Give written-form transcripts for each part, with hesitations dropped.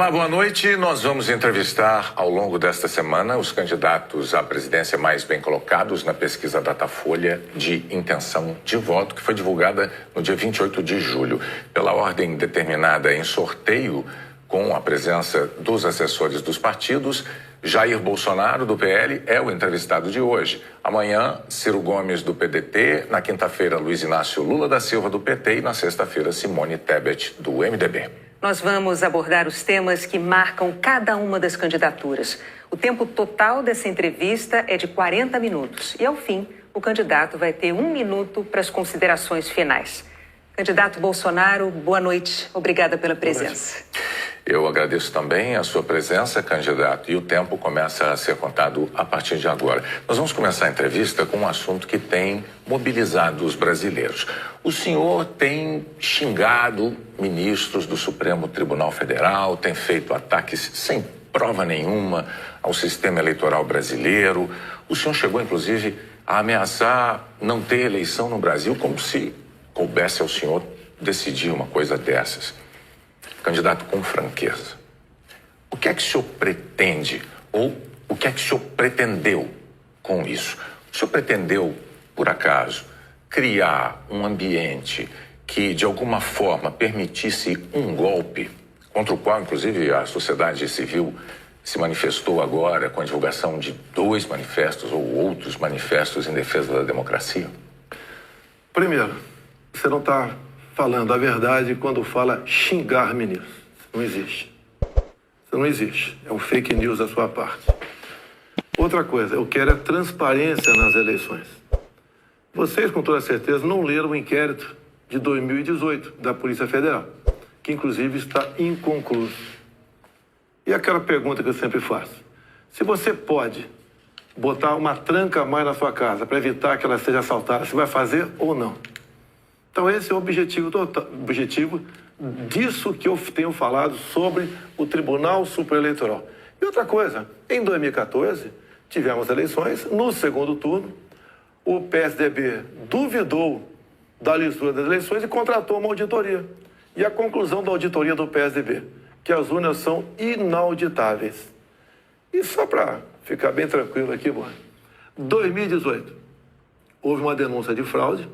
Olá, boa noite. Nós vamos entrevistar ao longo desta semana os candidatos à presidência mais bem colocados na pesquisa Datafolha de intenção de voto, que foi divulgada no dia 28 de julho. Pela ordem determinada em sorteio, com a presença dos assessores dos partidos, Jair Bolsonaro, do PL, é o entrevistado de hoje. Amanhã, Ciro Gomes, do PDT. Na quinta-feira, Luiz Inácio Lula da Silva, do PT. E na sexta-feira, Simone Tebet, do MDB. Nós vamos abordar os temas que marcam cada uma das candidaturas. O tempo total dessa entrevista é de 40 minutos. E, ao fim, o candidato vai ter 1 minuto para as considerações finais. Candidato Bolsonaro, boa noite. Obrigada pela presença. Eu agradeço também a sua presença, candidato, e o tempo começa a ser contado a partir de agora. Nós vamos começar a entrevista com um assunto que tem mobilizado os brasileiros. O senhor tem xingado ministros do Supremo Tribunal Federal, tem feito ataques sem prova nenhuma ao sistema eleitoral brasileiro. O senhor chegou, inclusive, a ameaçar não ter eleição no Brasil, como se coubesse ao senhor decidir uma coisa dessas. Candidato, com franqueza, o que é que o senhor pretende ou o que é que o senhor pretendeu com isso? O senhor pretendeu, por acaso, criar um ambiente que, de alguma forma, permitisse um golpe, contra o qual, inclusive, a sociedade civil se manifestou agora com a divulgação de 2 manifestos ou outros manifestos em defesa da democracia? Primeiro, você não está falando a verdade quando fala xingar ministros. Não existe. Isso não existe. É um fake news da sua parte. Outra coisa, eu quero é transparência nas eleições. Vocês, com toda certeza, não leram o inquérito de 2018 da Polícia Federal, que inclusive está inconcluso. E aquela pergunta que eu sempre faço: se você pode botar uma tranca a mais na sua casa para evitar que ela seja assaltada, você vai fazer ou não? Então esse é o objetivo disso que eu tenho falado sobre o Tribunal Superior Eleitoral. E outra coisa, em 2014, tivemos eleições, no segundo turno, o PSDB duvidou da lisura das eleições e contratou uma auditoria. E a conclusão da auditoria do PSDB, que as urnas são inauditáveis. E só para ficar bem tranquilo aqui, em 2018, houve uma denúncia de fraude,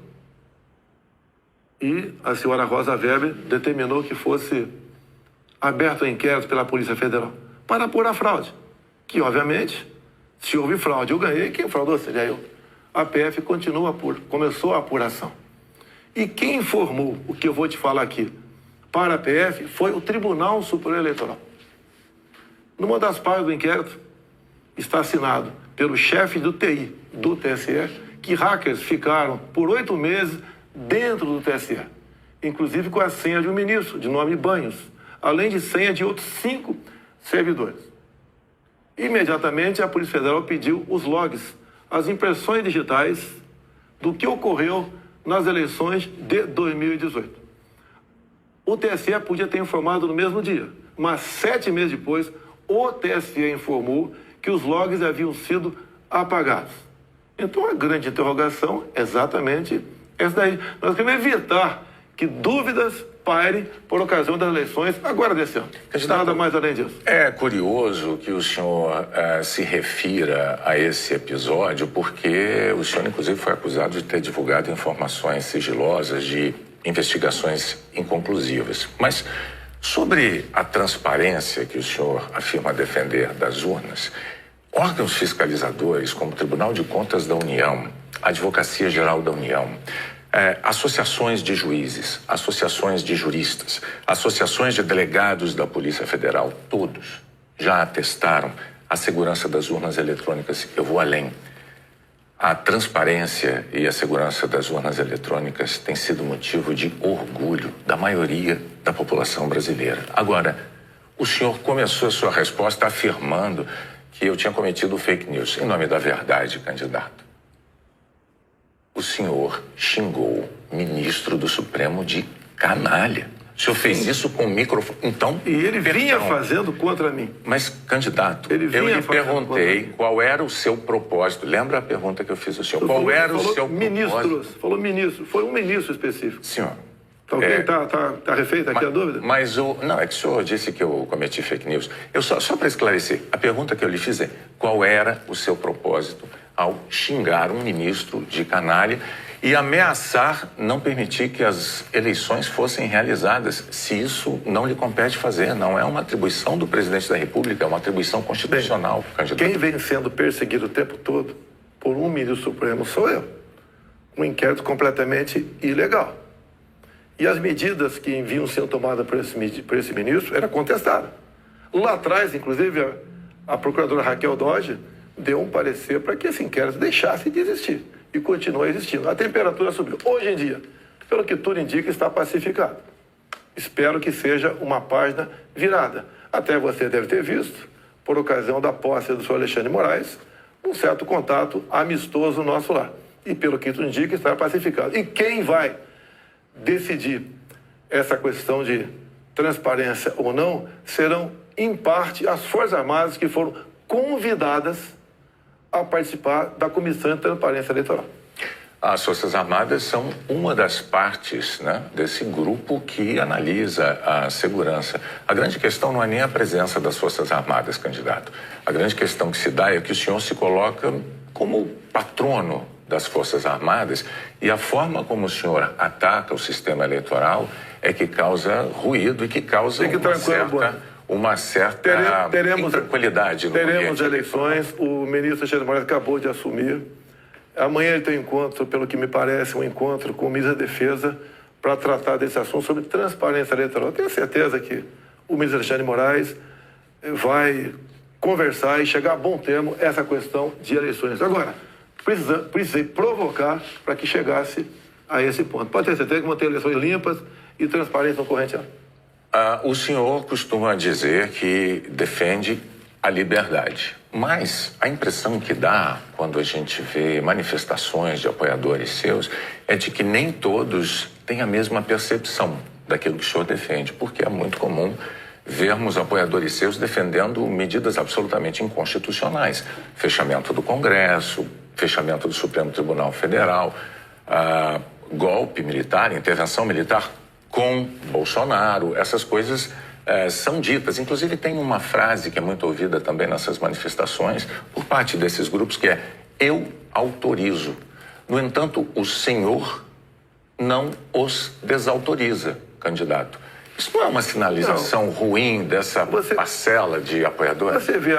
e a senhora Rosa Weber determinou que fosse aberto um inquérito pela Polícia Federal para apurar a fraude. Que, obviamente, se houve fraude, eu ganhei, quem fraudou seria eu. A PF começou a apuração. E quem informou o que eu vou te falar aqui para a PF foi o Tribunal Superior Eleitoral. Numa das partes do inquérito está assinado pelo chefe do TI do TSE que hackers ficaram por 8 meses dentro do TSE, inclusive com a senha de um ministro, de nome Banhos, além de senha de outros 5 servidores. Imediatamente, a Polícia Federal pediu os logs, as impressões digitais do que ocorreu nas eleições de 2018. O TSE podia ter informado no mesmo dia, mas 7 meses depois, o TSE informou que os logs haviam sido apagados. Então, a grande interrogação é exatamente essa daí. Nós queremos evitar que dúvidas pairem por ocasião das eleições agora desse ano. Nada mais além disso. É curioso que o senhor se refira a esse episódio, porque o senhor, inclusive, foi acusado de ter divulgado informações sigilosas de investigações inconclusivas. Mas sobre a transparência que o senhor afirma defender das urnas, órgãos fiscalizadores como o Tribunal de Contas da União, a Advocacia Geral da União, associações de juízes, associações de juristas, associações de delegados da Polícia Federal, todos já atestaram a segurança das urnas eletrônicas. Eu vou além. A transparência e a segurança das urnas eletrônicas tem sido motivo de orgulho da maioria da população brasileira. Agora, o senhor começou a sua resposta afirmando que eu tinha cometido fake news. Em nome da verdade, candidato, o senhor xingou o ministro do Supremo de canalha. O senhor fez isso com o microfone. Então, e ele vinha fazendo contra mim. Mas, candidato, eu lhe perguntei qual era o seu propósito. Lembra a pergunta que eu fiz ao senhor? Qual era o seu propósito? Falou ministro. Foi um ministro específico. Senhor, Tá ok? Tá refeita aqui a dúvida? Mas não, é que o senhor disse que eu cometi fake news. Eu só para esclarecer, a pergunta que eu lhe fiz é: qual era o seu propósito ao xingar um ministro de canalha e ameaçar não permitir que as eleições fossem realizadas, se isso não lhe compete fazer? Não é uma atribuição do presidente da República, é uma atribuição constitucional, candidato. Quem vem sendo perseguido o tempo todo por um ministro supremo sou eu. Um inquérito completamente ilegal. E as medidas que vinham sendo tomadas por esse ministro eram contestadas. Lá atrás, inclusive, a procuradora Raquel Dodge deu um parecer para que esse inquérito deixasse de existir. E continua existindo. A temperatura subiu. Hoje em dia, pelo que tudo indica, está pacificado. Espero que seja uma página virada. Até você deve ter visto, por ocasião da posse do senhor Alexandre de Moraes, um certo contato amistoso nosso lá. E pelo que tudo indica, está pacificado. E quem vai decidir essa questão de transparência ou não serão, em parte, as Forças Armadas que foram convidadas a participar da Comissão de Transparência Eleitoral. As Forças Armadas são uma das partes, né, desse grupo que analisa a segurança. A grande questão não é nem a presença das Forças Armadas, candidato. A grande questão que se dá é que o senhor se coloca como patrono das Forças Armadas e a forma como o senhor ataca o sistema eleitoral é que causa ruído e que causa uma certa intranquilidade no ambiente. Teremos eleições, o ministro Alexandre de Moraes acabou de assumir. Amanhã ele tem um encontro, pelo que me parece, um encontro com o ministro da Defesa para tratar desse assunto sobre transparência eleitoral. Eu tenho certeza que o ministro Alexandre de Moraes vai conversar e chegar a bom termo essa questão de eleições. Agora, precisei provocar para que chegasse a esse ponto. Pode ter certeza que vão ter eleições limpas e transparentes no corrente ano. O senhor costuma dizer que defende a liberdade, mas a impressão que dá quando a gente vê manifestações de apoiadores seus é de que nem todos têm a mesma percepção daquilo que o senhor defende, porque é muito comum vermos apoiadores seus defendendo medidas absolutamente inconstitucionais. Fechamento do Congresso, fechamento do Supremo Tribunal Federal, golpe militar, intervenção militar com Bolsonaro, essas coisas são ditas. Inclusive tem uma frase que é muito ouvida também nessas manifestações por parte desses grupos que é: eu autorizo. No entanto, o senhor não os desautoriza, candidato. Isso não é uma sinalização ruim dessa parcela de apoiadores? Você vê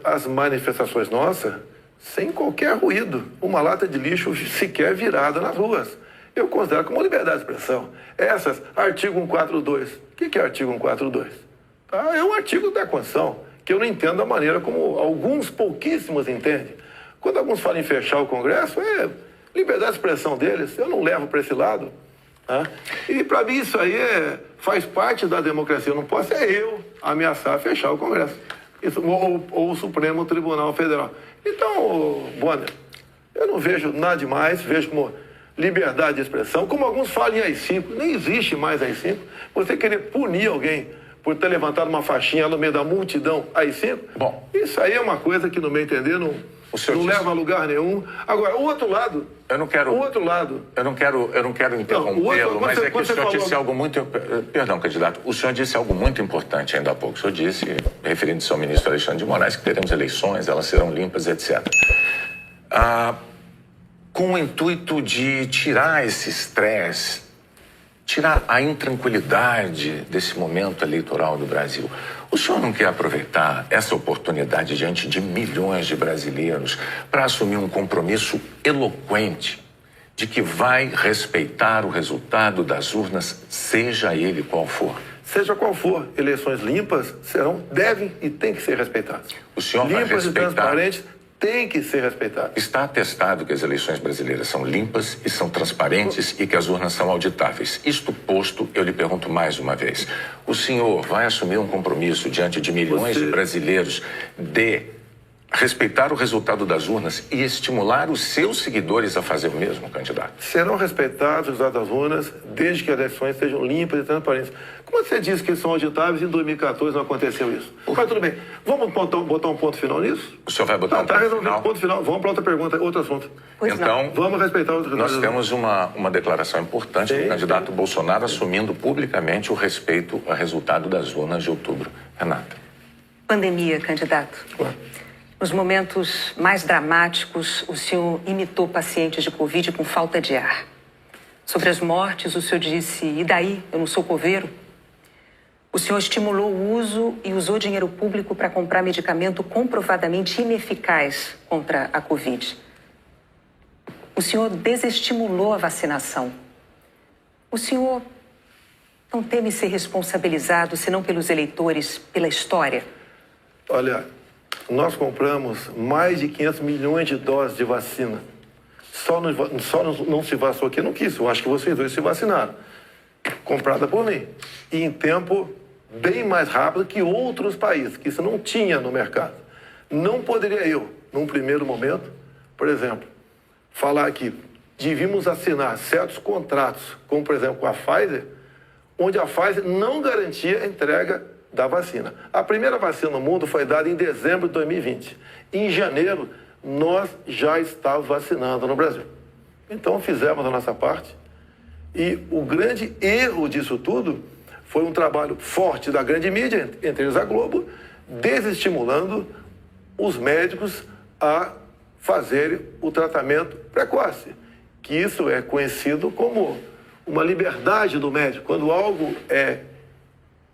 as manifestações nossas sem qualquer ruído, uma lata de lixo sequer virada nas ruas. Eu considero como liberdade de expressão. Essas, artigo 142. O que é artigo 142? É um artigo da Constituição que eu não entendo da maneira como alguns pouquíssimos entendem. Quando alguns falam em fechar o Congresso, é liberdade de expressão deles, eu não levo para esse lado. Né? E para mim isso aí faz parte da democracia. Eu não posso eu ameaçar fechar o Congresso. Isso, ou o Supremo Tribunal Federal. Então, Bonner, eu não vejo nada demais, vejo como liberdade de expressão, como alguns falam em AI-5, nem existe mais AI-5. Você querer punir alguém por ter levantado uma faixinha no meio da multidão AI-5, bom, isso aí é uma coisa que, no meu entender, não leva a lugar nenhum. Agora, o outro lado... Eu não quero interrompê-lo, mas é que o senhor disse algo muito... Perdão, candidato. O senhor disse algo muito importante ainda há pouco. O senhor disse, referindo-se ao ministro Alexandre de Moraes, que teremos eleições, elas serão limpas, etc. Com o intuito de tirar esse estresse, tirar a intranquilidade desse momento eleitoral do Brasil. O senhor não quer aproveitar essa oportunidade diante de milhões de brasileiros para assumir um compromisso eloquente de que vai respeitar o resultado das urnas, seja ele qual for? Seja qual for, eleições limpas devem e têm que ser respeitadas. O senhor vai respeitar... Limpas e transparentes têm que ser respeitadas. Está atestado que as eleições brasileiras são limpas e são transparentes e que as urnas são auditáveis. Isto posto, eu lhe pergunto mais uma vez. O senhor vai assumir um compromisso diante de milhões de brasileiros de respeitar o resultado das urnas e estimular os seus seguidores a fazer o mesmo, candidato? Serão respeitados os resultados das urnas desde que as eleições sejam limpas e transparentes. Como você disse que eles são auditáveis e em 2014 não aconteceu isso? Mas tudo bem. Vamos botar um ponto final nisso? O senhor vai botar um ponto final? Vamos para outra pergunta, outro assunto. Então, vamos respeitar os resultados. Nós temos uma declaração importante do candidato Bolsonaro assumindo publicamente o respeito ao resultado das urnas de outubro. Renata. Pandemia, candidato. Nos momentos mais dramáticos, o senhor imitou pacientes de Covid com falta de ar. Sobre as mortes, o senhor disse, e daí? Eu não sou coveiro? O senhor estimulou o uso e usou dinheiro público para comprar medicamento comprovadamente ineficaz contra a Covid. O senhor desestimulou a vacinação. O senhor não teme ser responsabilizado, senão pelos eleitores, pela história? Olha, nós compramos mais de 500 milhões de doses de vacina. Só não se vacinou quem não quis. Eu acho que vocês dois se vacinaram. Comprada por mim. E em tempo bem mais rápido que outros países, que isso não tinha no mercado. Não poderia eu, num primeiro momento, por exemplo, falar que devíamos assinar certos contratos, como por exemplo com a Pfizer, onde a Pfizer não garantia a entrega da vacina. A primeira vacina no mundo foi dada em dezembro de 2020. Em janeiro, nós já estávamos vacinando no Brasil. Então, fizemos a nossa parte. E o grande erro disso tudo foi um trabalho forte da grande mídia, entre eles a Globo, desestimulando os médicos a fazerem o tratamento precoce, que isso é conhecido como uma liberdade do médico. Quando algo é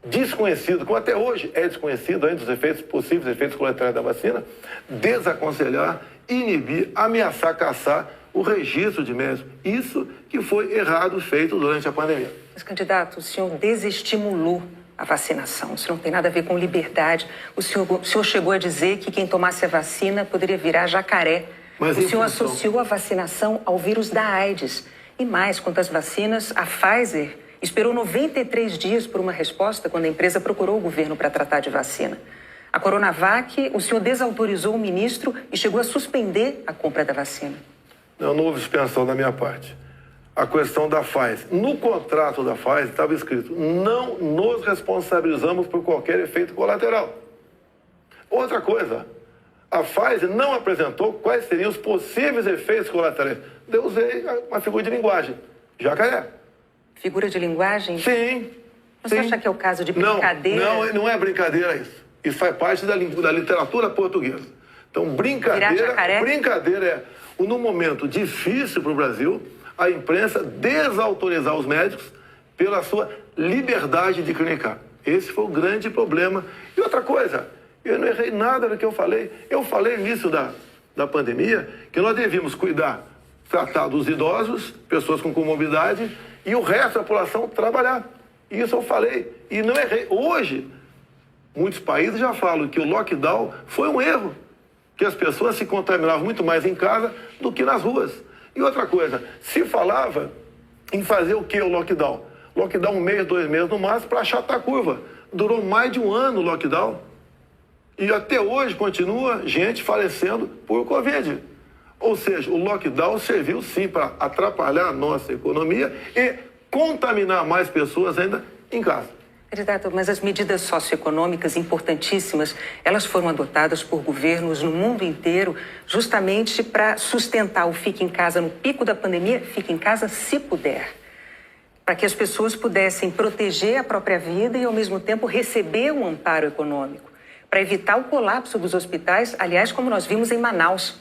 desconhecido, como até hoje é desconhecido ainda os possíveis efeitos colaterais da vacina, desaconselhar, inibir, ameaçar, caçar o registro de médicos. Isso que foi errado feito durante a pandemia. Mas, candidato, o senhor desestimulou a vacinação. Isso não tem nada a ver com liberdade. O senhor chegou a dizer que quem tomasse a vacina poderia virar jacaré. Mas o senhor associou a vacinação ao vírus da AIDS. E mais, quanto às vacinas, a Pfizer esperou 93 dias por uma resposta quando a empresa procurou o governo para tratar de vacina. A Coronavac, o senhor desautorizou o ministro e chegou a suspender a compra da vacina. Não houve suspensão da minha parte. A questão da Pfizer. No contrato da Pfizer estava escrito: não nos responsabilizamos por qualquer efeito colateral. Outra coisa, a Pfizer não apresentou quais seriam os possíveis efeitos colaterais. Eu usei uma figura de linguagem. Jacaré. Figura de linguagem? Sim. Você acha que é o caso de brincadeira? Não é brincadeira isso. Isso faz parte da literatura portuguesa. Então, brincadeira é, num momento difícil para o Brasil, a imprensa desautorizar os médicos pela sua liberdade de clinicar. Esse foi o grande problema. E outra coisa, eu não errei nada do que eu falei. Eu falei no início da pandemia que nós devíamos tratar dos idosos, pessoas com comorbidade, e o resto da população trabalhar. Isso eu falei e não errei. Hoje, muitos países já falam que o lockdown foi um erro, que as pessoas se contaminavam muito mais em casa do que nas ruas. E outra coisa, se falava em fazer o que o lockdown? Lockdown 1 mês, 2 meses no máximo para achatar a curva. Durou mais de um ano o lockdown. E até hoje continua gente falecendo por Covid. Ou seja, o lockdown serviu sim para atrapalhar a nossa economia e contaminar mais pessoas ainda em casa. Candidato, mas as medidas socioeconômicas importantíssimas, elas foram adotadas por governos no mundo inteiro justamente para sustentar o fique em casa no pico da pandemia, fique em casa se puder. Para que as pessoas pudessem proteger a própria vida e, ao mesmo tempo, receber um amparo econômico. Para evitar o colapso dos hospitais, aliás, como nós vimos em Manaus.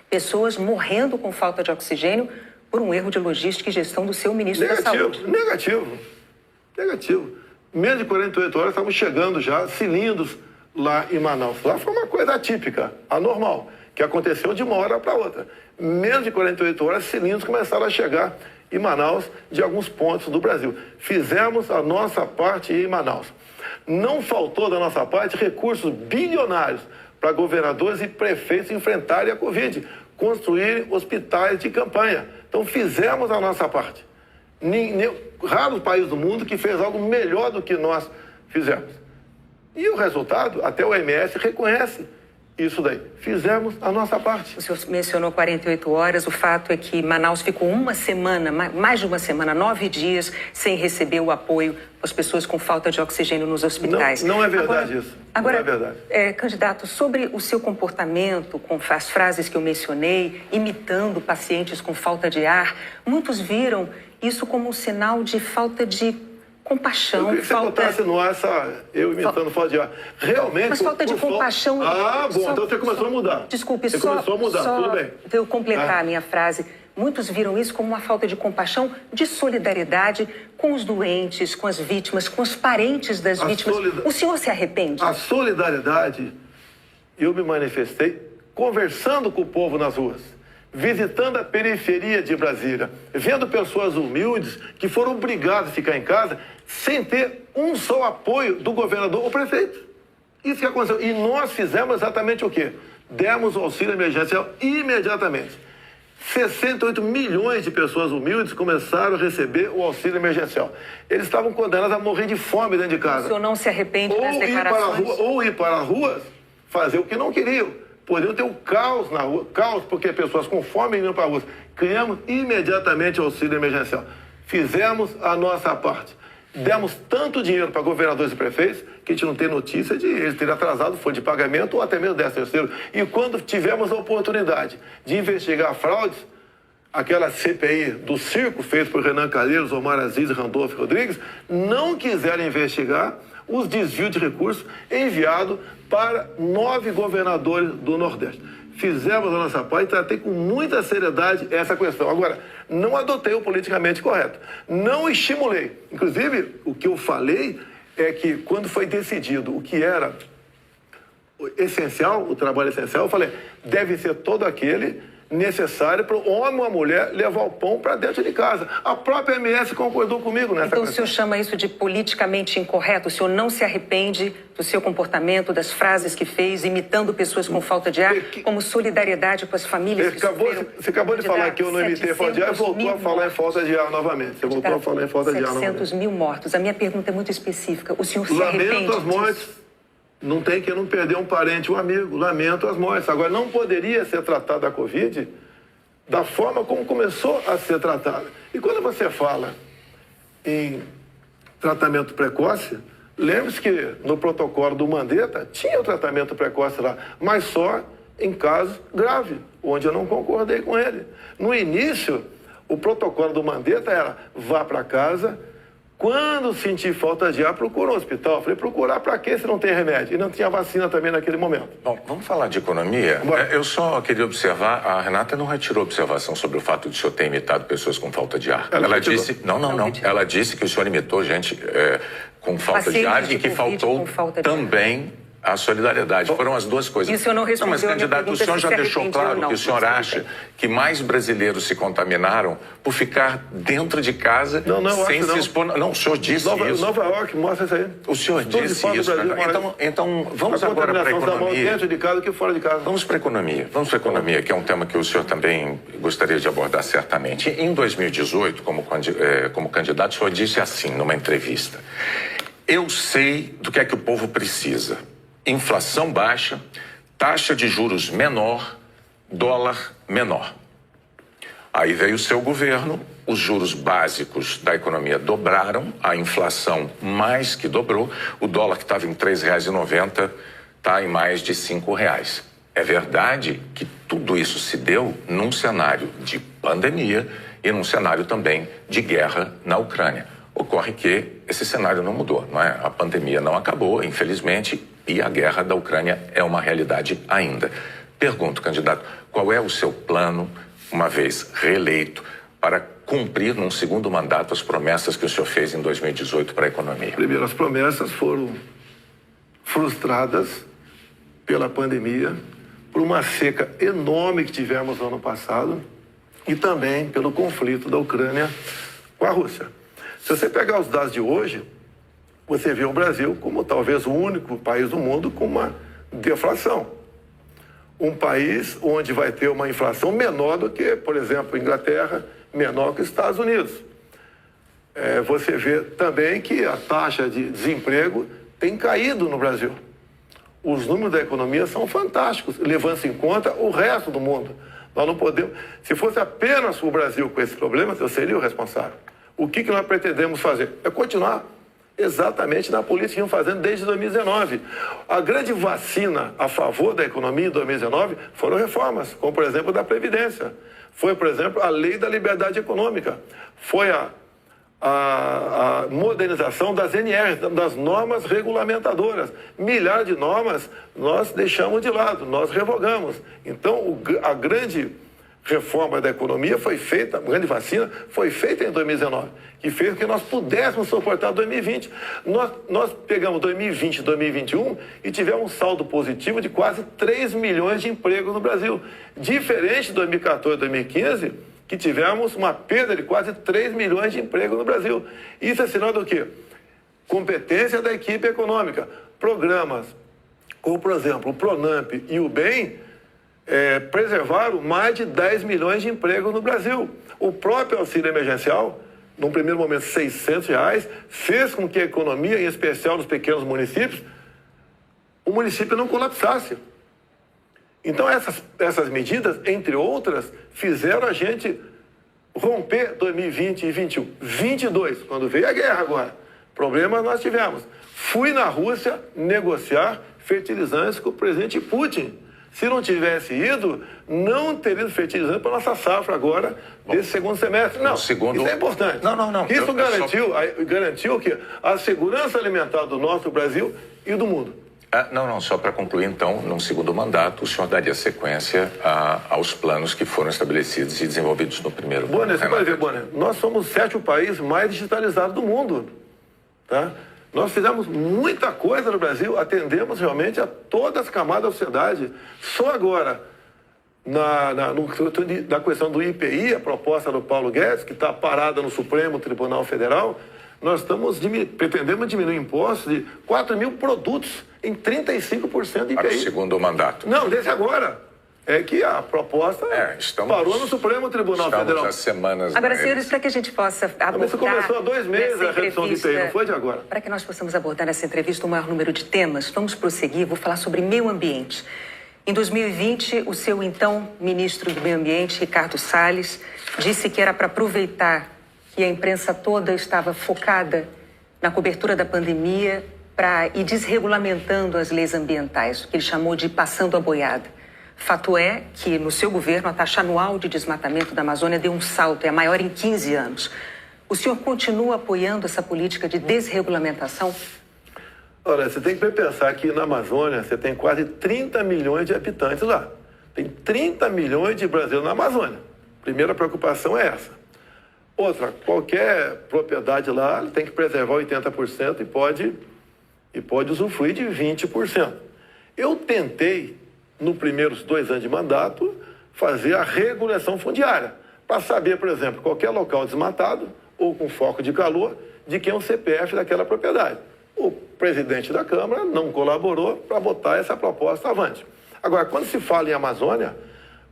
Pessoas morrendo com falta de oxigênio por um erro de logística e gestão do seu ministro da Saúde. Negativo. Menos de 48 horas estavam chegando já cilindros lá em Manaus. Lá foi uma coisa atípica, anormal, que aconteceu de uma hora para outra. Menos de 48 horas, cilindros começaram a chegar em Manaus de alguns pontos do Brasil. Fizemos a nossa parte em Manaus. Não faltou da nossa parte recursos bilionários para governadores e prefeitos enfrentarem a Covid, construírem hospitais de campanha. Então, fizemos a nossa parte. Raro país do mundo que fez algo melhor do que nós fizemos. E o resultado, até o OMS reconhece isso daí. Fizemos a nossa parte. O senhor mencionou 48 horas, o fato é que Manaus ficou uma semana, mais de uma semana, 9 dias, sem receber o apoio das pessoas com falta de oxigênio nos hospitais. Não é verdade isso. Agora, não é verdade. Candidato, sobre o seu comportamento, com as frases que eu mencionei, imitando pacientes com falta de ar, muitos viram isso como um sinal de falta de compaixão. Eu queria que você botasse no ar eu imitando falta de ar. Realmente... Mas falta de compaixão... Então você começou a mudar. Desculpe, você começou a mudar, tudo bem. Eu completar a minha frase. Muitos viram isso como uma falta de compaixão, de solidariedade com os doentes, com as vítimas, com os parentes das vítimas. O senhor se arrepende? A solidariedade, eu me manifestei conversando com o povo nas ruas, visitando a periferia de Brasília, vendo pessoas humildes que foram obrigadas a ficar em casa sem ter um só apoio do governador ou prefeito. Isso que aconteceu. E nós fizemos exatamente o quê? Demos o auxílio emergencial imediatamente. 68 milhões de pessoas humildes começaram a receber o auxílio emergencial. Eles estavam condenados a morrer de fome dentro de casa. O senhor não se arrepende das declarações? Ou ir para as ruas, fazer o que não queriam. Poderiam ter um caos na rua, caos porque pessoas com fome iam para a rua. Criamos imediatamente o auxílio emergencial. Fizemos a nossa parte. Demos tanto dinheiro para governadores e prefeitos que a gente não tem notícia de eles terem atrasado folha de pagamento ou até mesmo 13º. E quando tivemos a oportunidade de investigar fraudes, aquela CPI do circo feita por Renan Calheiros, Omar Aziz e Randolfo Rodrigues, não quiseram investigar os desvios de recursos enviados para 9 governadores do Nordeste. Fizemos a nossa parte e tratei com muita seriedade essa questão. Agora, não adotei o politicamente correto. Não estimulei. Inclusive, o que eu falei é que quando foi decidido o que era essencial, o trabalho essencial, eu falei, deve ser todo aquele necessário para o homem ou a mulher levar o pão para dentro de casa. A própria MS concordou comigo nessa questão. Então o senhor chama isso de politicamente incorreto? O senhor não se arrepende do seu comportamento, das frases que fez, imitando pessoas com falta de ar, como solidariedade com as famílias que sofreram? Você acabou de falar que eu não imitei falta de ar e voltou a falar em falta de ar novamente. Você voltou a falar em falta de ar novamente. 700 mil mortos. A minha pergunta é muito específica. O senhor se arrepende Lamento as mortes. Não tem que não perder um parente, um amigo. Lamento as mortes. Agora, não poderia ser tratada a Covid da forma como começou a ser tratada. E quando você fala em tratamento precoce, lembre-se que no protocolo do Mandetta tinha o tratamento precoce lá, mas só em casos graves, onde eu não concordei com ele. No início, o protocolo do Mandetta era vá para casa. Quando sentir falta de ar, procura um hospital. Eu falei, procurar para quê se não tem remédio? E não tinha vacina também naquele momento. Bom, vamos falar de economia? Eu só queria observar, a Renata não retirou observação sobre o fato de o senhor ter imitado pessoas com falta de ar. Ela disse... Não. Ela disse que o senhor imitou gente com falta de ar e que faltou também a solidariedade. Foram as duas coisas. E o senhor não respondeu. Mas, candidato, o senhor já deixou claro que o senhor acha que mais brasileiros se contaminaram por ficar dentro de casa sem se expor. Não, o senhor disse isso. Nova York, mostra isso aí. O senhor disse isso. Então, vamos agora para a economia. Dentro de casa do que fora de casa. Vamos para a economia, que é um tema que o senhor também gostaria de abordar certamente. Em 2018, como candidato, o senhor disse assim, numa entrevista: eu sei do que é que o povo precisa. Inflação baixa, taxa de juros menor, dólar menor. Aí veio o seu governo, os juros básicos da economia dobraram, a inflação mais que dobrou, o dólar que estava em R$ 3,90 está em mais de R$ 5,00. É verdade que tudo isso se deu num cenário de pandemia e num cenário também de guerra na Ucrânia. Ocorre que esse cenário não mudou, não é? A pandemia não acabou, infelizmente, e a guerra da Ucrânia é uma realidade ainda. Pergunto, candidato, qual é o seu plano, uma vez reeleito, para cumprir num segundo mandato as promessas que o senhor fez em 2018 para a economia? Primeiro, as promessas foram frustradas pela pandemia, por uma seca enorme que tivemos no ano passado e também pelo conflito da Ucrânia com a Rússia. Se você pegar os dados de hoje, você vê o Brasil como talvez o único país do mundo com uma deflação. Um país onde vai ter uma inflação menor do que, por exemplo, a Inglaterra, menor que os Estados Unidos. Você vê também que a taxa de desemprego tem caído no Brasil. os números da economia são fantásticos, levando-se em conta o resto do mundo. Nós não podemos... Se fosse apenas o Brasil com esses problemas, eu seria o responsável. O que nós pretendemos fazer? É continuar exatamente na política que estamos fazendo desde 2019. A grande vacina a favor da economia em 2019 foram reformas, como, por exemplo, da Previdência. Foi, por exemplo, a Lei da Liberdade Econômica. Foi a modernização das NRs, das normas regulamentadoras. Milhares de normas nós deixamos de lado, nós revogamos. Então, a grande reforma da economia foi feita, a grande vacina foi feita em 2019, que fez com que nós pudéssemos suportar 2020. Nós pegamos 2020 e 2021 e tivemos um saldo positivo de quase 3 milhões de empregos no Brasil. Diferente de 2014 e 2015, que tivemos uma perda de quase 3 milhões de empregos no Brasil. Isso é sinal do quê? Competência da equipe econômica. Programas, como por exemplo o Pronamp e o BEM, preservaram mais de 10 milhões de empregos no Brasil. O próprio auxílio emergencial, num primeiro momento R$600, fez com que a economia, em especial nos pequenos municípios, o município não colapsasse. Então essas medidas, entre outras, fizeram a gente romper 2020 e 2021. 22, quando veio a guerra agora, problemas nós tivemos. Fui na Rússia negociar fertilizantes com o presidente Putin. Se não tivesse ido, não teria ido fertilizante para a nossa safra agora, desse segundo semestre. Não, isso é importante. Não. Isso garantiu o quê? A segurança alimentar do nosso Brasil e do mundo. Só para concluir, então, num segundo mandato, o senhor daria sequência aos planos que foram estabelecidos e desenvolvidos no primeiro mandato. Bonner, você vai ver, Bonner, nós somos o 7º país mais digitalizado do mundo, tá? Nós fizemos muita coisa no Brasil, atendemos realmente a todas as camadas da sociedade. Só agora, na questão do IPI, a proposta do Paulo Guedes, que está parada no Supremo Tribunal Federal, nós pretendemos diminuir impostos de 4 mil produtos em 35% de IPI. Para o segundo mandato. Não, desse agora. É que a proposta parou no Supremo Tribunal Federal. Estamos há semanas... Agora, senhores, para que a gente possa abordar... Isso começou há 2 meses a redução de IPI, não foi de agora. Para que nós possamos abordar nessa entrevista o maior número de temas, vamos prosseguir, vou falar sobre meio ambiente. Em 2020, o seu então ministro do Meio Ambiente, Ricardo Salles, disse que era para aproveitar que a imprensa toda estava focada na cobertura da pandemia para ir desregulamentando as leis ambientais, o que ele chamou de passando a boiada. Fato é que, no seu governo, a taxa anual de desmatamento da Amazônia deu um salto, é a maior em 15 anos. O senhor continua apoiando essa política de desregulamentação? Olha, você tem que pensar que na Amazônia você tem quase 30 milhões de habitantes lá. Tem 30 milhões de brasileiros na Amazônia. Primeira preocupação é essa. Outra, qualquer propriedade lá tem que preservar 80% e pode usufruir de 20%. Eu tentei, nos primeiros 2 anos de mandato, fazer a regulação fundiária, para saber, por exemplo, qualquer local desmatado ou com foco de calor, de quem é o CPF daquela propriedade. O presidente da Câmara não colaborou para botar essa proposta avante. Agora, quando se fala em Amazônia,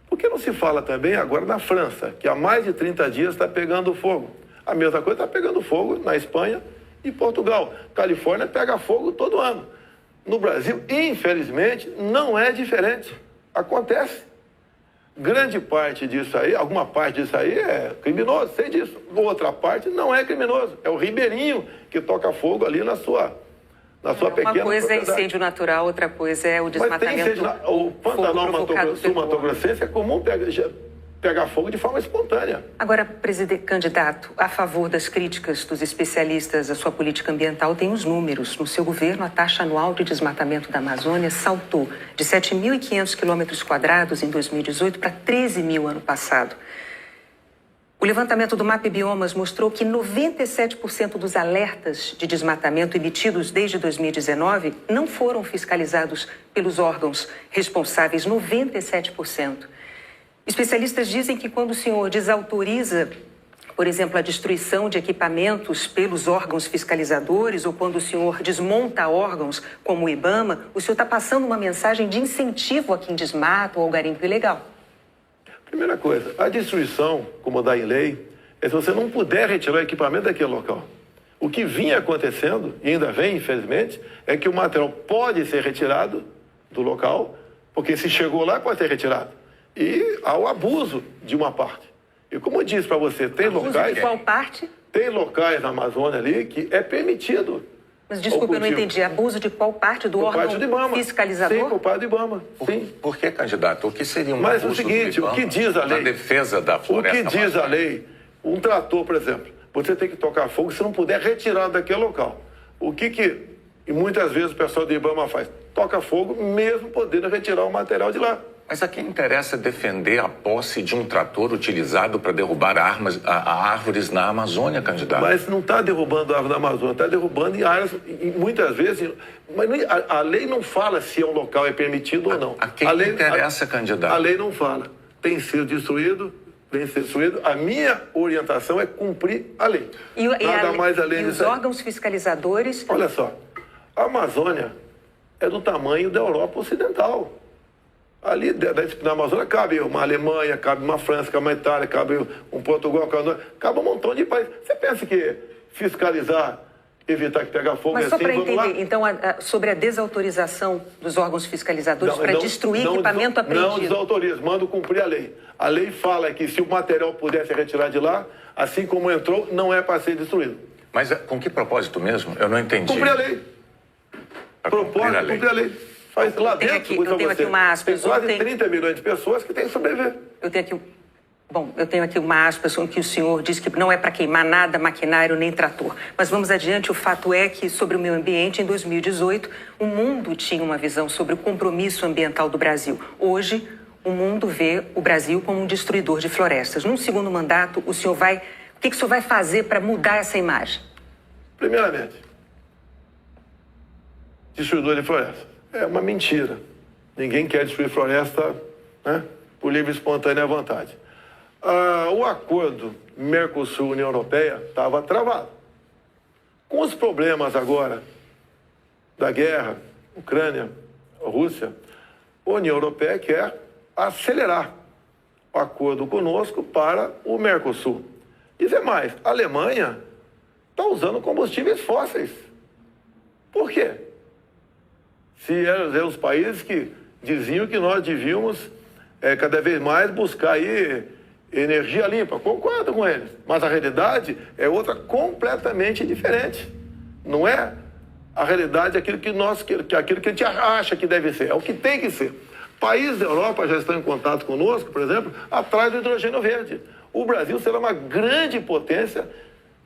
por que não se fala também agora na França, que há mais de 30 dias está pegando fogo? A mesma coisa está pegando fogo na Espanha e Portugal. Califórnia pega fogo todo ano. No Brasil, infelizmente, não é diferente. Acontece. Grande parte disso aí, alguma parte disso aí é criminoso, sei disso. Outra parte não é criminoso. É o ribeirinho que toca fogo ali na sua pequena Uma coisa propriedade. É incêndio natural, outra coisa é o desmatamento. O Pantanal Mato-Grossense é comum pegar fogo de forma espontânea. Agora, candidato, a favor das críticas dos especialistas à sua política ambiental, tem os números. No seu governo, a taxa anual de desmatamento da Amazônia saltou de 7.500 quilômetros quadrados em 2018 para 13 mil ano passado. O levantamento do MAP Biomas mostrou que 97% dos alertas de desmatamento emitidos desde 2019 não foram fiscalizados pelos órgãos responsáveis, 97%. Especialistas dizem que quando o senhor desautoriza, por exemplo, a destruição de equipamentos pelos órgãos fiscalizadores ou quando o senhor desmonta órgãos como o IBAMA, o senhor está passando uma mensagem de incentivo a quem desmata ou ao garimpo ilegal. Primeira coisa, a destruição, como dá em lei, é se você não puder retirar o equipamento daquele local. O que vinha acontecendo, e ainda vem, infelizmente, é que o material pode ser retirado do local, porque se chegou lá, pode ser retirado. E há o abuso de uma parte. E como eu disse para você, tem abuso locais... de qual parte? Tem locais na Amazônia ali que é permitido. Mas desculpa, eu não entendi. Abuso de qual parte do órgão fiscalizador? Sim, por parte do IBAMA. Sim. Por que, candidato? O que seria um Mas abuso o seguinte, o que diz a lei... na defesa da floresta O que diz a lei, um trator, por exemplo, você tem que tocar fogo se não puder retirar daquele local. O que e muitas vezes o pessoal do IBAMA faz? Toca fogo mesmo podendo retirar o material de lá. Mas a quem interessa defender a posse de um trator utilizado para derrubar árvores na Amazônia, candidato? Mas não está derrubando árvore na Amazônia, está derrubando em áreas, muitas vezes... Mas a lei não fala se um local é permitido ou não. A quem interessa, candidato? A lei não fala. Tem sido destruído, vem ser destruído. A minha orientação é cumprir a lei. Nada mais além disso. E os órgãos fiscalizadores... Olha só, a Amazônia é do tamanho da Europa Ocidental. Ali na Amazônia cabe uma Alemanha, cabe uma França, cabe uma Itália, cabe um Portugal, cabe um montão de países. Você pensa que fiscalizar, evitar que pegue fogo... Mas só para entender, então, sobre a desautorização dos órgãos fiscalizadores para destruir equipamento apreendido... Não desautoriza, manda cumprir a lei. A lei fala que se o material pudesse retirar de lá, assim como entrou, não é para ser destruído. Mas com que propósito mesmo? Eu não entendi. Cumprir a lei. Propósito, cumprir a lei. Faz lá dentro, eu tenho aqui uma aspas. Tem quase 30 milhões de pessoas que têm que sobreviver. Eu tenho aqui uma aspas em que o senhor diz que não é para queimar nada, maquinário nem trator. Mas vamos adiante, o fato é que sobre o meio ambiente, em 2018, o mundo tinha uma visão sobre o compromisso ambiental do Brasil. Hoje, o mundo vê o Brasil como um destruidor de florestas. Num segundo mandato, o que o senhor vai fazer para mudar essa imagem? Primeiramente, destruidor de florestas. É uma mentira. Ninguém quer destruir floresta, né, por livre e espontânea vontade. O acordo Mercosul-União Europeia estava travado. Com os problemas agora da guerra, Ucrânia, Rússia, a União Europeia quer acelerar o acordo conosco para o Mercosul. Dizer mais, a Alemanha está usando combustíveis fósseis. Por quê? Se eram os países que diziam que nós devíamos cada vez mais buscar aí energia limpa. Concordo com eles. Mas a realidade é outra completamente diferente. Não é a realidade aquilo que a gente acha que deve ser. É o que tem que ser. Países da Europa já estão em contato conosco, por exemplo, atrás do hidrogênio verde. O Brasil será uma grande potência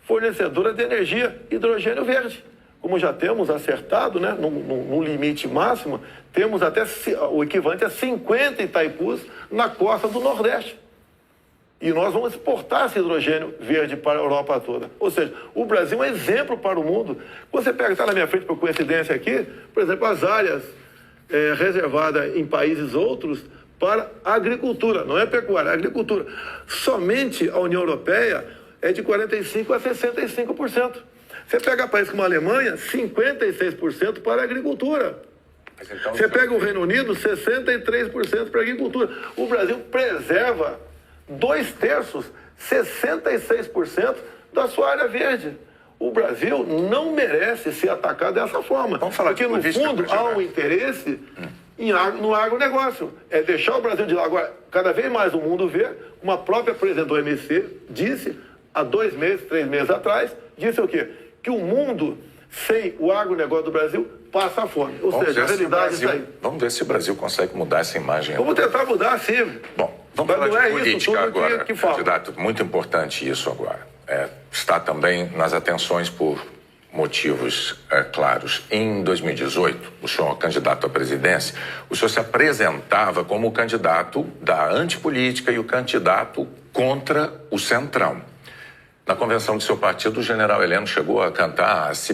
fornecedora de energia hidrogênio verde. Como já temos acertado, né, no limite máximo, temos até o equivalente a 50 Itaipus na costa do Nordeste. E nós vamos exportar esse hidrogênio verde para a Europa toda. Ou seja, o Brasil é um exemplo para o mundo. Você pega, está na minha frente por coincidência aqui, por exemplo, as áreas reservadas em países outros para a agricultura, não é pecuária, é agricultura. Somente a União Europeia é de 45% a 65%. Você pega países como a Alemanha, 56% para a agricultura. Então, você pega o Reino Unido, 63% para a agricultura. O Brasil preserva 2/3, 66% da sua área verde. O Brasil não merece ser atacado dessa forma. Vamos falar porque, no fundo, há um interesse no agronegócio. É deixar o Brasil de lado. Agora, cada vez mais o mundo vê, uma própria presidente do OMC disse, há 2 meses, 3 meses atrás, disse o quê? Que o mundo, sem o agronegócio do Brasil, passa fome. Ou seja, a realidade está aí. Vamos ver se o Brasil consegue mudar essa imagem. Vamos tentar mudar, sim. Bom, vamos falar de política agora, candidato. Muito importante isso agora. Está também nas atenções por motivos claros. Em 2018, o senhor, candidato à presidência, o senhor se apresentava como o candidato da antipolítica e o candidato contra o Centrão. Na convenção do seu partido, o general Heleno chegou a cantar se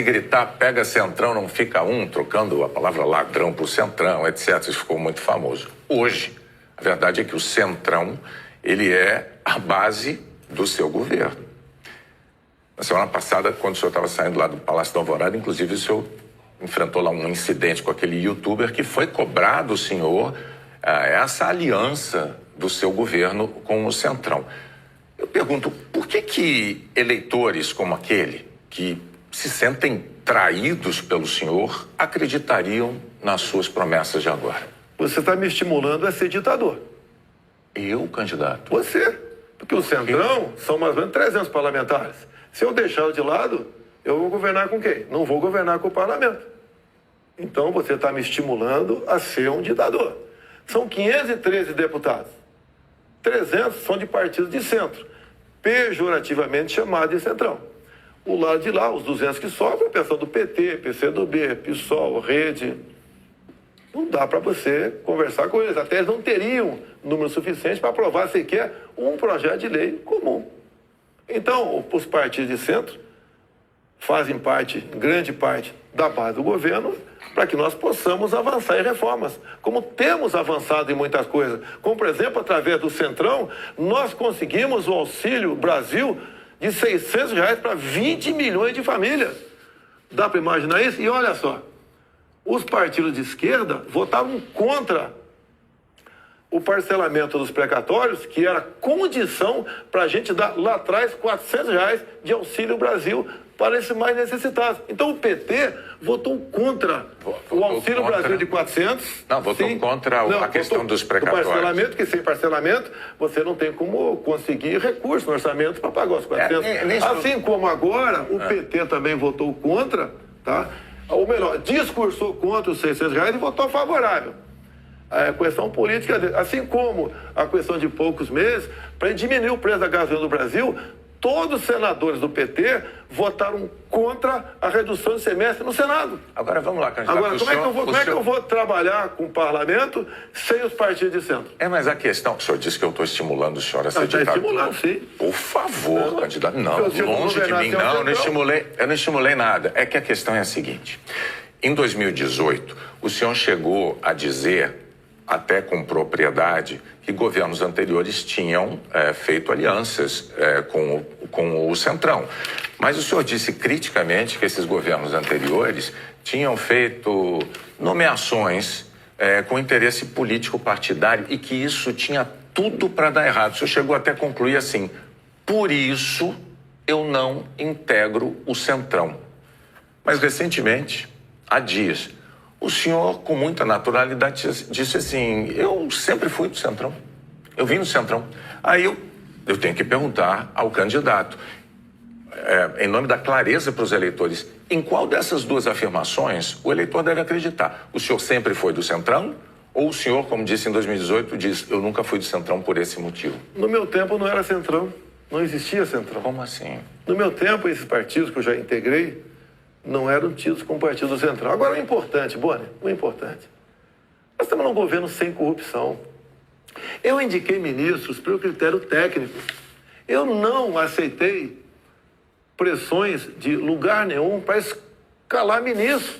gritar, pega Centrão, não fica um, trocando a palavra ladrão por Centrão, etc. Isso ficou muito famoso. Hoje, a verdade é que o Centrão, ele é a base do seu governo. Na semana passada, quando o senhor estava saindo lá do Palácio da Alvorada, inclusive o senhor enfrentou lá um incidente com aquele youtuber que foi cobrar do senhor essa aliança do seu governo com o Centrão. Eu pergunto, por que eleitores como aquele, que se sentem traídos pelo senhor, acreditariam nas suas promessas de agora. Você está me estimulando a ser ditador. Eu, candidato? Você. Porque o Centrão são mais ou menos 300 parlamentares. Se eu deixar de lado, eu vou governar com quem? Não vou governar com o parlamento. Então você está me estimulando a ser um ditador. São 513 deputados. 300 são de partidos de centro, pejorativamente chamados de Centrão. O lado de lá, os 200 que sobram, é pessoal do PT, PCdoB, PSOL, Rede. Não dá para você conversar com eles. Até eles não teriam número suficiente para aprovar sequer um projeto de lei comum. Então, os partidos de centro fazem parte, grande parte, da base do governo para que nós possamos avançar em reformas. Como temos avançado em muitas coisas. Como, por exemplo, através do Centrão, nós conseguimos o Auxílio Brasil de R$600 para 20 milhões de famílias. Dá para imaginar isso? E olha só, os partidos de esquerda votavam contra o parcelamento dos precatórios, que era condição para a gente dar lá atrás R$400 de Auxílio Brasil para esses mais necessitados. Então o PT votou contra o Auxílio Brasil de 400. Não, votou contra a questão dos precatórios. Do parcelamento, que sem parcelamento você não tem como conseguir recurso no orçamento para pagar os 400. Assim como agora o PT também votou contra, tá? Ou melhor, discursou contra os R$600 e votou favorável. A questão política, assim como a questão de poucos meses, para diminuir o preço da gasolina no Brasil, todos os senadores do PT votaram contra a redução do semestre no Senado. Agora vamos lá, candidato. Agora, como é que eu vou trabalhar com o parlamento sem os partidos de centro? Mas a questão, o senhor disse que eu estou estimulando o senhor a ser ditador. Está estimulando, sim. Por favor, candidato. Não, longe de mim, não, eu não estimulei nada. É que a questão é a seguinte. Em 2018, o senhor chegou a dizer, até com propriedade, que governos anteriores tinham feito alianças com o Centrão. Mas o senhor disse criticamente que esses governos anteriores tinham feito nomeações com interesse político partidário e que isso tinha tudo para dar errado. O senhor chegou até a concluir assim: por isso eu não integro o Centrão. Mas recentemente, há dias, o senhor, com muita naturalidade, disse assim: eu sempre fui do Centrão, eu vim do Centrão. Aí eu tenho que perguntar ao candidato, em nome da clareza para os eleitores, em qual dessas duas afirmações o eleitor deve acreditar? O senhor sempre foi do Centrão? Ou o senhor, como disse em 2018, diz: eu nunca fui do Centrão por esse motivo? No meu tempo não era Centrão, não existia Centrão. Como assim? No meu tempo, esses partidos que eu já integrei não eram tidos como partido central. Agora, o importante, Boni, o importante. Nós estamos num governo sem corrupção. Eu indiquei ministros pelo critério técnico. Eu não aceitei pressões de lugar nenhum para escalar ministros.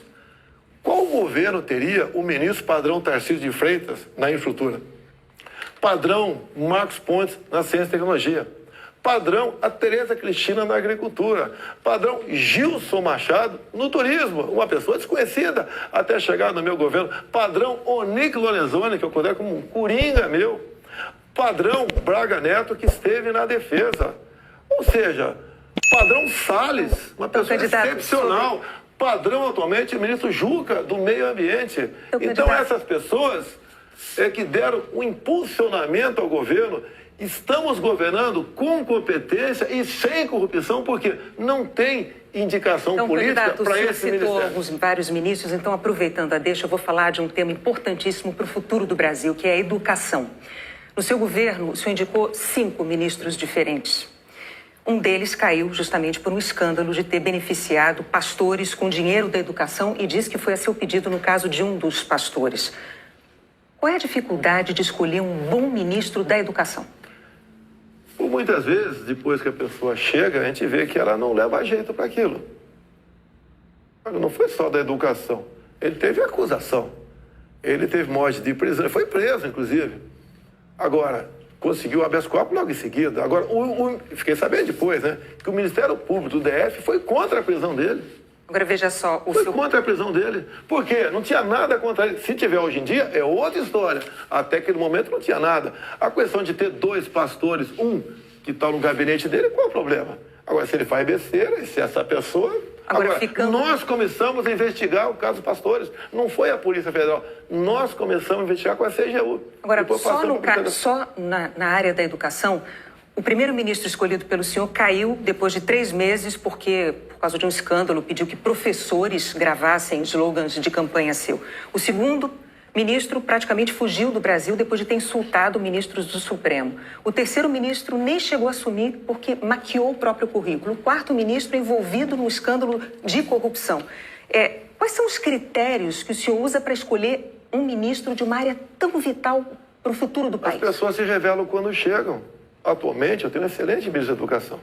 Qual governo teria o ministro padrão Tarcísio de Freitas na infraestrutura? Padrão Marcos Pontes na ciência e tecnologia? Padrão a Tereza Cristina na agricultura. Padrão Gilson Machado no turismo, uma pessoa desconhecida até chegar no meu governo. Padrão Onic Lorenzoni, que eu considero como um coringa meu. Padrão Braga Neto, que esteve na defesa. Ou seja, padrão Salles, uma pessoa excepcional. Padrão atualmente o ministro Juca, do meio ambiente. Então essas pessoas que deram um impulsionamento ao governo. Estamos governando com competência e sem corrupção, porque não tem indicação política para esse ministério. O senhor citou vários ministros, então, aproveitando a deixa, eu vou falar de um tema importantíssimo para o futuro do Brasil, que é a educação. No seu governo, o senhor indicou 5 ministros diferentes. Um deles caiu justamente por um escândalo de ter beneficiado pastores com dinheiro da educação e diz que foi a seu pedido no caso de um dos pastores. Qual é a dificuldade de escolher um bom ministro da educação? Por muitas vezes, depois que a pessoa chega, a gente vê que ela não leva jeito para aquilo. Não foi só da educação. Ele teve acusação. Ele teve morte de prisão. Ele foi preso, inclusive. Agora, conseguiu habeas corpus logo em seguida. Agora, fiquei sabendo depois, né? Que o Ministério Público do DF foi contra a prisão dele. Agora, veja só... Foi contra a prisão dele. Por quê? Não tinha nada contra ele. Se tiver hoje em dia, é outra história. Até aquele momento não tinha nada. A questão de ter 2 pastores, um que está no gabinete dele, qual é o problema? Agora, se ele faz besteira, e se essa pessoa... Agora, nós começamos a investigar o caso Pastores. Não foi a Polícia Federal. Nós começamos a investigar com a CGU. Agora, só na área da educação, o primeiro-ministro escolhido pelo senhor caiu depois de 3 meses porque, por causa de um escândalo, pediu que professores gravassem slogans de campanha seu. O segundo ministro praticamente fugiu do Brasil depois de ter insultado ministros do Supremo. O terceiro ministro nem chegou a assumir porque maquiou o próprio currículo. O quarto ministro envolvido num escândalo de corrupção. Quais são os critérios que o senhor usa para escolher um ministro de uma área tão vital para o futuro do país? As pessoas se revelam quando chegam. Atualmente, eu tenho um excelente ministro da Educação.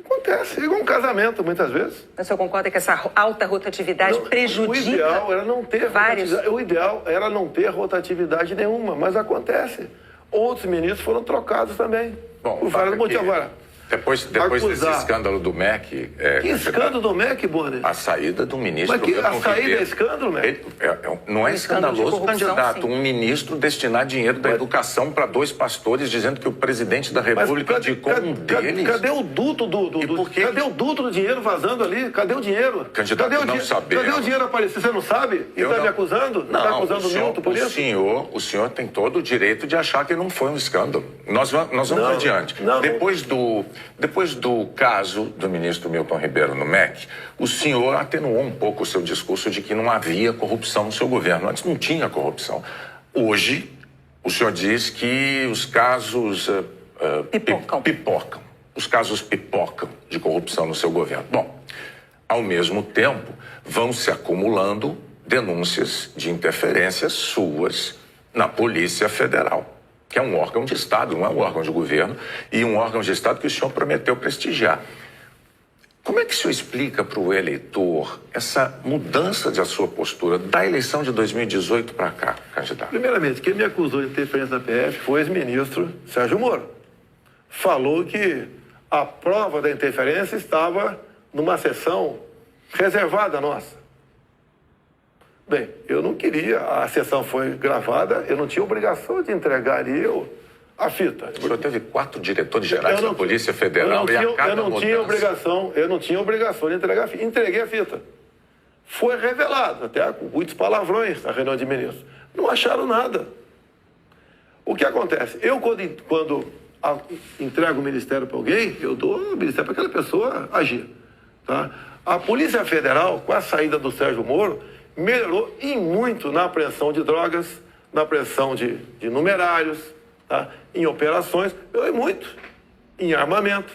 Acontece, igual um casamento, muitas vezes. O senhor concorda que essa alta rotatividade prejudica o ideal era não ter vários... O ideal era não ter rotatividade nenhuma, mas acontece. Outros ministros foram trocados também. Bom, por vários motivos. Agora, depois desse escândalo do MEC... que escândalo do MEC, Bonner? A saída do ministro... Mas a saída é escândalo, MEC? Não é escandaloso, candidato. Sim. Um ministro destinar dinheiro da educação para 2 pastores, dizendo que o presidente da República indicou um deles... Cadê o duto cadê o duto do dinheiro vazando ali? Cadê o dinheiro? Candidato, cadê o dinheiro aparecer? Você não sabe? E está me acusando? Não, está acusando o Milton por isso? O senhor tem todo o direito de achar que não foi um escândalo. Nós vamos adiante. Depois do caso do ministro Milton Ribeiro no MEC, o senhor atenuou um pouco o seu discurso de que não havia corrupção no seu governo. Antes não tinha corrupção. Hoje, o senhor diz que os casos pipocam. Os casos pipocam de corrupção no seu governo. Bom, ao mesmo tempo, vão se acumulando denúncias de interferências suas na Polícia Federal, que é um órgão de Estado, não é um órgão de governo, e um órgão de Estado que o senhor prometeu prestigiar. Como é que o senhor explica para o eleitor essa mudança de sua postura da eleição de 2018 para cá, candidato? Primeiramente, quem me acusou de interferência na PF foi o ex-ministro Sérgio Moro. Falou que a prova da interferência estava numa sessão reservada nossa. Bem, eu não queria, a sessão foi gravada, eu não tinha obrigação de entregar ali a fita. O senhor teve 4 diretores gerais da Polícia Federal e a cada mudança... Eu não tinha obrigação de entregar a fita. Entreguei a fita. Foi revelado, até com muitos palavrões na reunião de ministros. Não acharam nada. O que acontece? Eu, quando entrego o ministério para alguém, eu dou o ministério para aquela pessoa agir. Tá? A Polícia Federal, com a saída do Sérgio Moro, melhorou e muito na apreensão de drogas, na apreensão de numerários, tá? Em operações, melhorou muito. Em armamento,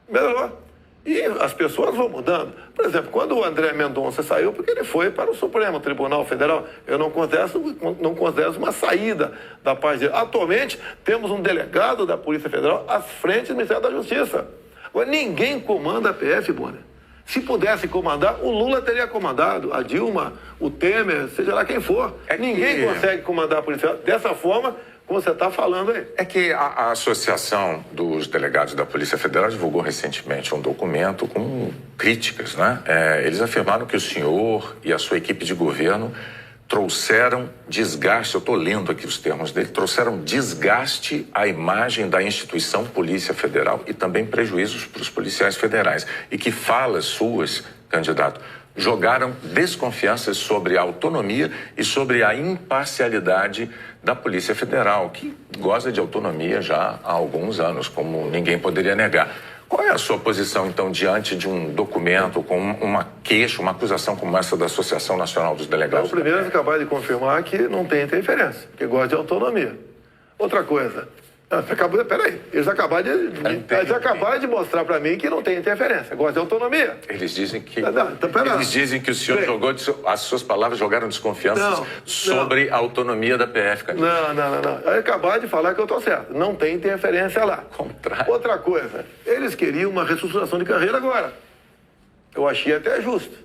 melhorou. E as pessoas vão mudando. Por exemplo, quando o André Mendonça saiu, porque ele foi para o Supremo Tribunal Federal, eu não considero uma saída da paz dele. Atualmente, temos um delegado da Polícia Federal à frente do Ministério da Justiça. Agora, ninguém comanda a PF, Bonner. Se pudesse comandar, o Lula teria comandado, a Dilma, o Temer, seja lá quem for. Ninguém consegue comandar a Polícia dessa forma, como você está falando aí. É que a Associação dos Delegados da Polícia Federal divulgou recentemente um documento com críticas, né? Eles afirmaram que o senhor e a sua equipe de governo trouxeram desgaste, eu estou lendo aqui os termos dele, trouxeram desgaste à imagem da instituição Polícia Federal e também prejuízos para os policiais federais. E que falas suas, candidato, jogaram desconfianças sobre a autonomia e sobre a imparcialidade da Polícia Federal, que goza de autonomia já há alguns anos, como ninguém poderia negar. Qual é a sua posição, então, diante de um documento com uma queixa, uma acusação como essa da Associação Nacional dos Delegados? Então, primeiro, acabar de confirmar que não tem interferência, que gosta de autonomia. Outra coisa, peraí, eles acabaram de mostrar para mim que não tem interferência, gosta de autonomia. Eles dizem que o senhor jogou, as suas palavras jogaram desconfiança sobre a autonomia da PF, candidato. Não. Acabaram de falar que eu estou certo, não tem interferência lá. Contrário. Outra coisa, eles queriam uma reestruturação de carreira agora. Eu achei até justo.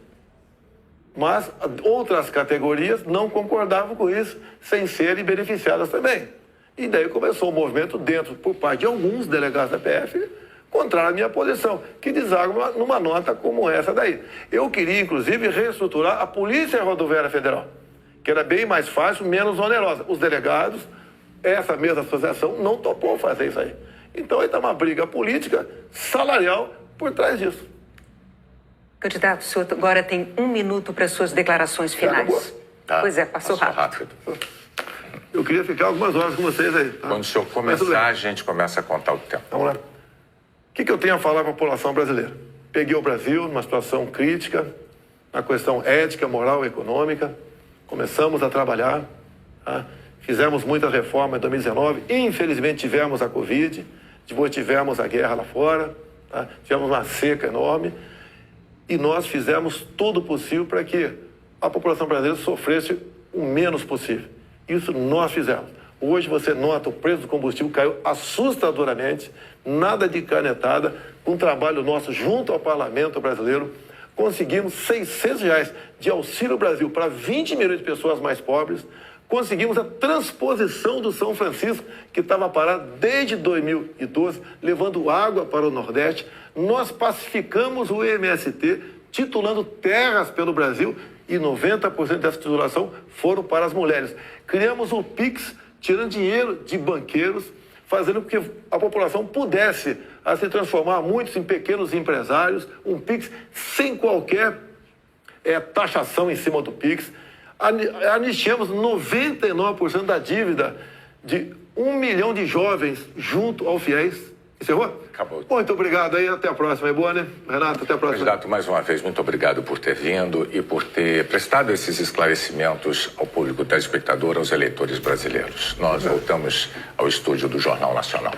Mas outras categorias não concordavam com isso, sem serem beneficiadas também. E daí começou o movimento por parte de alguns delegados da PF, contrário à minha posição, que deságua numa nota como essa daí. Eu queria, inclusive, reestruturar a Polícia Rodoviária Federal, que era bem mais fácil, menos onerosa. Os delegados, essa mesma associação, não topou fazer isso aí. Então aí está uma briga política, salarial, por trás disso. Candidato, o senhor agora tem 1 minuto para suas declarações finais. Tá. Pois é, passou rápido. Eu queria ficar algumas horas com vocês aí. Tá? Quando o senhor começar, a gente começa a contar o tempo. Vamos lá. O que eu tenho a falar para a população brasileira? Peguei o Brasil numa situação crítica, na questão ética, moral e econômica. Começamos a trabalhar, tá? Fizemos muitas reformas em 2019. Infelizmente tivemos a Covid, depois tivemos a guerra lá fora, tá? Tivemos uma seca enorme. E nós fizemos tudo possível para que a população brasileira sofresse o menos possível. Isso nós fizemos. Hoje você nota o preço do combustível caiu assustadoramente, nada de canetada, com um trabalho nosso junto ao parlamento brasileiro, conseguimos R$600 de Auxílio Brasil para 20 milhões de pessoas mais pobres, conseguimos a transposição do São Francisco, que estava parado desde 2012, levando água para o Nordeste. Nós pacificamos o MST, titulando terras pelo Brasil, e 90% dessa titulação foram para as mulheres. Criamos o PIX, tirando dinheiro de banqueiros, fazendo com que a população pudesse se transformar muitos em pequenos empresários, um PIX sem qualquer taxação em cima do PIX. Anistiamos 99% da dívida de 1 milhão de jovens junto ao FIES. Encerrou? Acabou. Muito obrigado aí, até a próxima. É boa, né? Renato, até a próxima. Candidato, mais uma vez, muito obrigado por ter vindo e por ter prestado esses esclarecimentos ao público telespectador, aos eleitores brasileiros. Nós voltamos ao estúdio do Jornal Nacional.